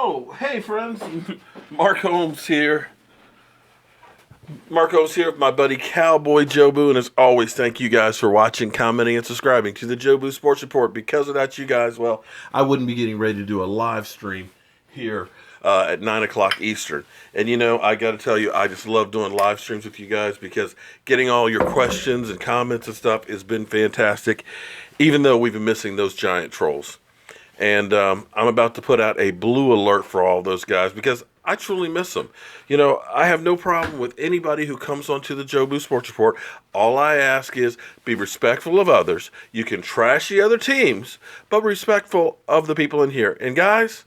Oh, hey friends. Mark Holmes here. Mark Holmes here with my buddy Cowboy Jobu, and as always, thank you guys for watching, commenting, and subscribing to the Jobu Sports Report. Because without you guys, well, I wouldn't be getting ready to do a live stream here at 9 o'clock Eastern. And I got to tell you, I just love doing live streams with you guys because getting all your questions and comments and stuff has been fantastic, even though we've been missing those giant trolls. And I'm about to put out a blue alert for all those guys because I truly miss them. I have no problem with anybody who comes onto the Jobu Sports Report. All I ask is be respectful of others. You can trash the other teams, but respectful of the people in here. And guys,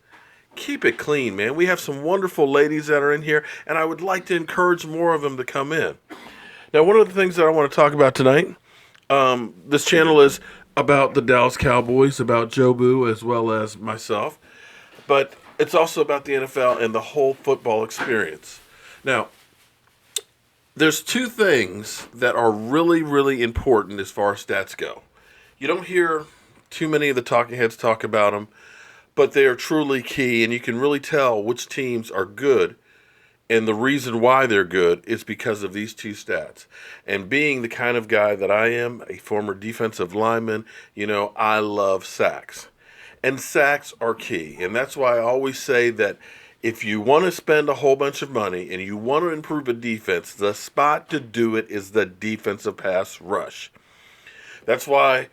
keep it clean, man. We have some wonderful ladies that are in here, and I would like to encourage more of them to come in. Now, one of the things that I want to talk about tonight, this channel is about the Dallas Cowboys, about Jobu as well as myself, but it's also about the NFL and the whole football experience. Now, there's two things that are really, really important as far as stats go. You don't hear too many of the talking heads talk about them, but they are truly key, and you can really tell which teams are good. And the reason why they're good is because of these two stats. And being the kind of guy that I am, a former defensive lineman, I love sacks. And sacks are key. And that's why I always say that if you want to spend a whole bunch of money and you want to improve a defense, the spot to do it is the defensive pass rush. That's why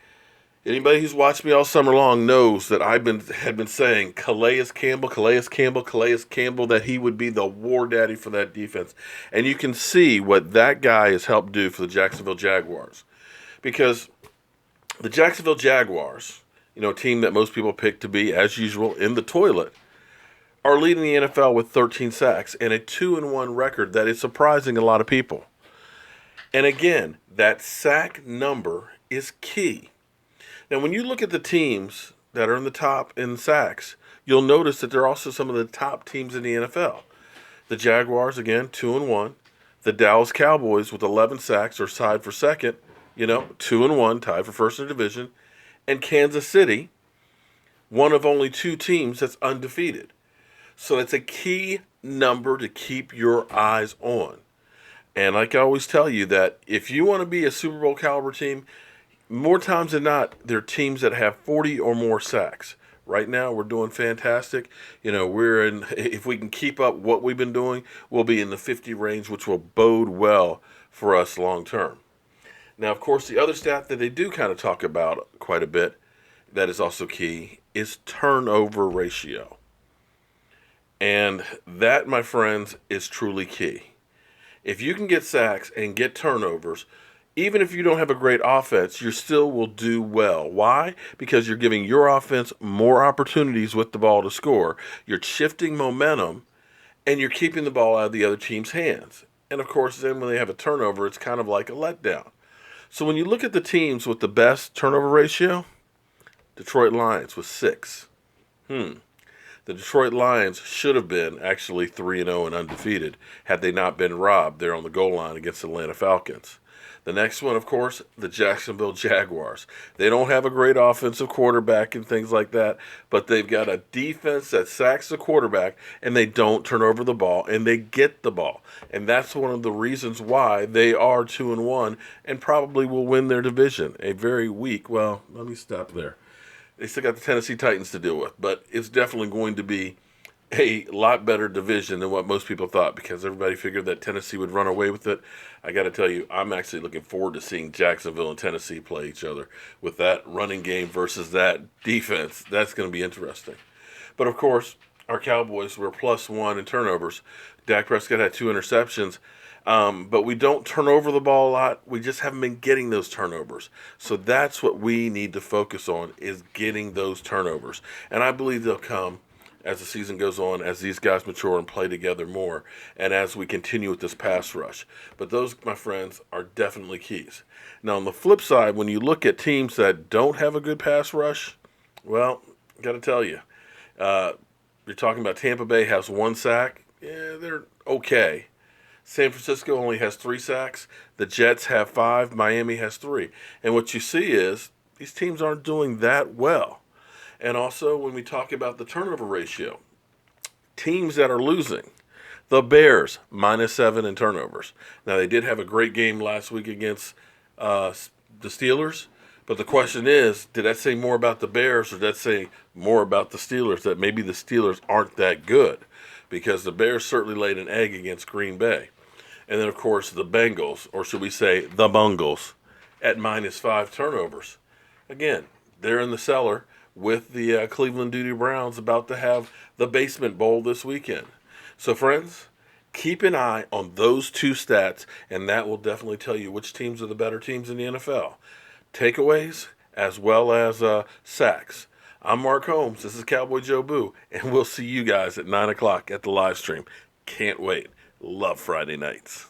anybody who's watched me all summer long knows that had been saying Calais Campbell, that he would be the war daddy for that defense. And you can see what that guy has helped do for the Jacksonville Jaguars. Because the Jacksonville Jaguars, a team that most people pick to be, as usual, in the toilet, are leading the NFL with 13 sacks and a 2-1 record that is surprising a lot of people. And again, that sack number is key. Now, when you look at the teams that are in the top in sacks, you'll notice that they're also some of the top teams in the NFL. The Jaguars, again, 2-1. The Dallas Cowboys with 11 sacks are tied for second, 2-1, tied for first in the division. And Kansas City, one of only two teams that's undefeated. So it's a key number to keep your eyes on. And like I always tell you, that if you want to be a Super Bowl caliber team, more times than not, they're teams that have 40 or more sacks. Right now, we're doing fantastic. If we can keep up what we've been doing, we'll be in the 50 range, which will bode well for us long term. Now, of course, the other stat that they do kind of talk about quite a bit that is also key is turnover ratio. And that, my friends, is truly key. If you can get sacks and get turnovers, even if you don't have a great offense, you still will do well. Why? Because you're giving your offense more opportunities with the ball to score. You're shifting momentum, and you're keeping the ball out of the other team's hands. And, of course, then when they have a turnover, it's kind of like a letdown. So when you look at the teams with the best turnover ratio, Detroit Lions with 6. The Detroit Lions should have been actually 3-0 and undefeated had they not been robbed there on the goal line against the Atlanta Falcons. The next one, of course, the Jacksonville Jaguars. They don't have a great offensive quarterback and things like that, but they've got a defense that sacks the quarterback, and they don't turn over the ball, and they get the ball. And that's one of the reasons why they are 2-1 and probably will win their division. A very weak, well, let me stop there. They still got the Tennessee Titans to deal with, but it's definitely going to be a lot better division than what most people thought, because everybody figured that Tennessee would run away with it. I got to tell you, I'm actually looking forward to seeing Jacksonville and Tennessee play each other with that running game versus that defense. That's going to be interesting. But of course, our Cowboys were +1 in turnovers. Dak Prescott had 2 interceptions. But we don't turn over the ball a lot. We just haven't been getting those turnovers. So that's what we need to focus on, is getting those turnovers. And I believe they'll come as the season goes on, as these guys mature and play together more, and as we continue with this pass rush. But those, my friends, are definitely keys. Now, on the flip side, when you look at teams that don't have a good pass rush, well, got to tell you, you're talking about Tampa Bay has 1 sack. Yeah, they're okay. San Francisco only has 3 sacks. The Jets have 5. Miami has 3. And what you see is these teams aren't doing that well. And also, when we talk about the turnover ratio, Teams that are losing. The Bears, -7 in turnovers. Now, they did have a great game last week against the Steelers, but the question is, did that say more about the Bears or did that say more about the Steelers, that maybe the Steelers aren't that good? Because the Bears certainly laid an egg against Green Bay. And then, of course, the Bengals, or should we say the Bungles, at -5 turnovers. Again, they're in the cellar with the Cleveland Duty Browns about to have the Basement Bowl this weekend. So, friends, keep an eye on those two stats, and that will definitely tell you which teams are the better teams in the NFL. Takeaways as well as sacks. I'm Mark Holmes. This is Cowboy Joe Boo, and we'll see you guys at 9 o'clock at the live stream. Can't wait. Love Friday nights.